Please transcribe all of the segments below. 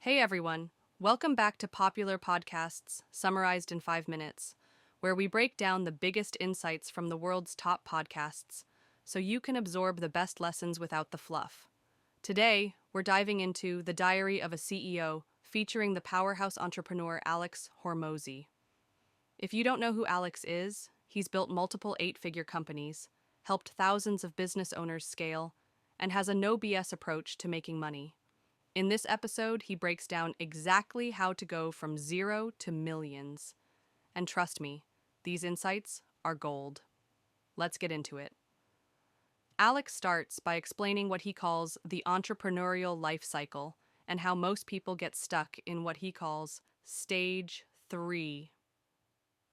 Hey everyone, welcome back to Popular Podcasts Summarized in 5 minutes, where we break down the biggest insights from the world's top podcasts so you can absorb the best lessons without the fluff. Today, we're diving into The Diary of a CEO featuring the powerhouse entrepreneur Alex Hormozi. If you don't know who Alex is, he's built multiple eight-figure companies, helped thousands of business owners scale, and has a no BS approach to making money. In this episode, he breaks down exactly how to go from zero to millions. And trust me, these insights are gold. Let's get into it. Alex starts by explaining what he calls the entrepreneurial life cycle and how most people get stuck in what he calls stage 3.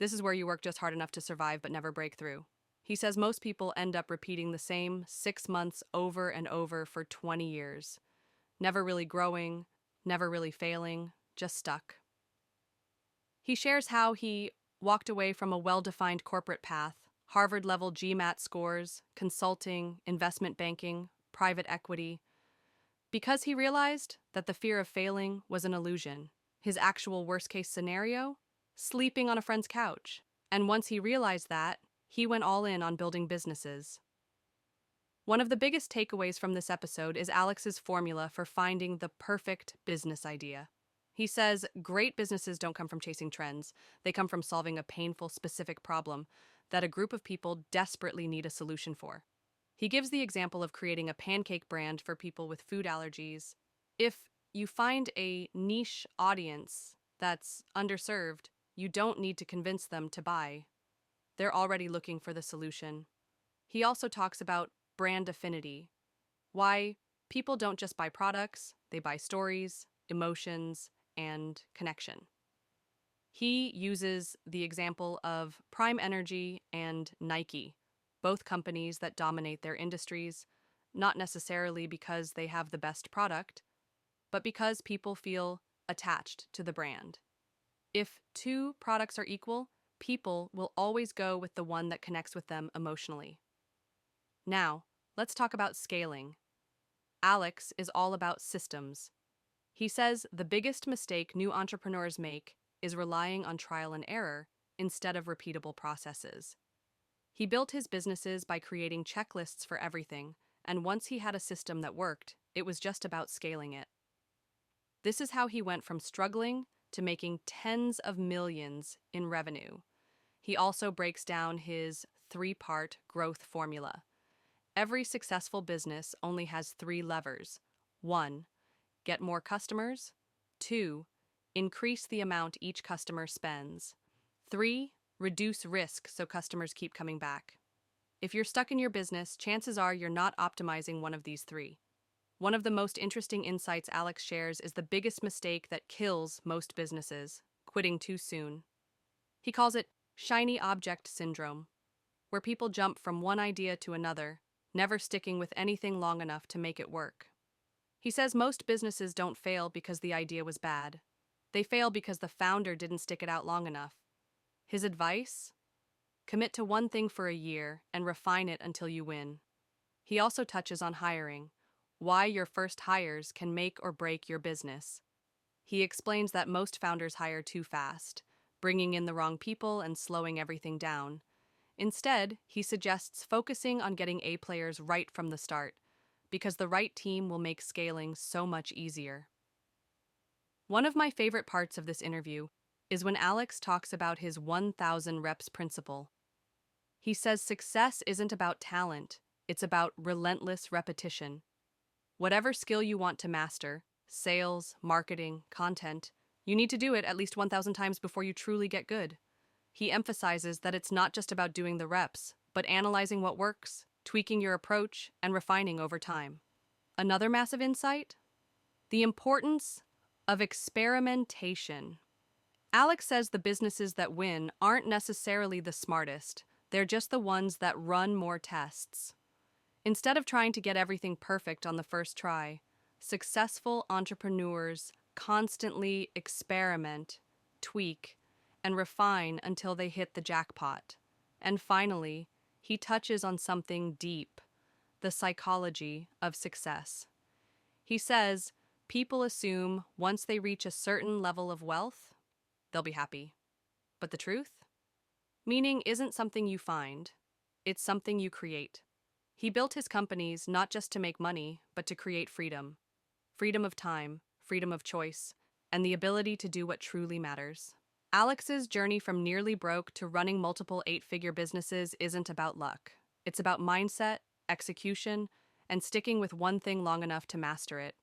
This is where you work just hard enough to survive but never break through. He says most people end up repeating the same 6 months over and over for 20 years. Never really growing, never really failing, just stuck. He shares how he walked away from a well-defined corporate path, Harvard-level GMAT scores, consulting, investment banking, private equity, because he realized that the fear of failing was an illusion. His actual worst-case scenario? Sleeping on a friend's couch. And once he realized that, he went all in on building businesses. One of the biggest takeaways from this episode is Alex's formula for finding the perfect business idea. He says great businesses don't come from chasing trends. They come from solving a painful, specific problem that a group of people desperately need a solution for. He gives the example of creating a pancake brand for people with food allergies. If you find a niche audience that's underserved, you don't need to convince them to buy. They're already looking for the solution. He also talks about brand affinity. Why people don't just buy products, they buy stories, emotions, and connection. He uses the example of Prime Energy and Nike, both companies that dominate their industries, not necessarily because they have the best product, but because people feel attached to the brand. If two products are equal, people will always go with the one that connects with them emotionally. Now, let's talk about scaling. Alex is all about systems. He says the biggest mistake new entrepreneurs make is relying on trial and error instead of repeatable processes. He built his businesses by creating checklists for everything, and once he had a system that worked, it was just about scaling it. This is how he went from struggling to making tens of millions in revenue. He also breaks down his 3-part growth formula. Every successful business only has 3 levers. 1. Get more customers. 2. Increase the amount each customer spends. 3. Reduce risk so customers keep coming back. If you're stuck in your business, chances are you're not optimizing one of these 3. One of the most interesting insights Alex shares is the biggest mistake that kills most businesses: quitting too soon. He calls it shiny object syndrome, where people jump from one idea to another, never sticking with anything long enough to make it work. He says most businesses don't fail because the idea was bad. They fail because the founder didn't stick it out long enough. His advice? Commit to one thing for a year and refine it until you win. He also touches on hiring, why your first hires can make or break your business. He explains that most founders hire too fast, bringing in the wrong people and slowing everything down. Instead, he suggests focusing on getting A players right from the start, because the right team will make scaling so much easier. One of my favorite parts of this interview is when Alex talks about his 1,000 reps principle. He says success isn't about talent, it's about relentless repetition. Whatever skill you want to master, sales, marketing, content, you need to do it at least 1,000 times before you truly get good. He emphasizes that it's not just about doing the reps, but analyzing what works, tweaking your approach, and refining over time. Another massive insight? The importance of experimentation. Alex says the businesses that win aren't necessarily the smartest, they're just the ones that run more tests. Instead of trying to get everything perfect on the first try, successful entrepreneurs constantly experiment, tweak, and refine until they hit the jackpot. And finally, he touches on something deep: the psychology of success. He says, People assume once they reach a certain level of wealth, they'll be happy. But the truth? Meaning isn't something you find, it's something you create. He built his companies not just to make money, but to create freedom. Freedom of time, freedom of choice, and the ability to do what truly matters. Alex's journey from nearly broke to running multiple eight-figure businesses isn't about luck. It's about mindset, execution, and sticking with one thing long enough to master it.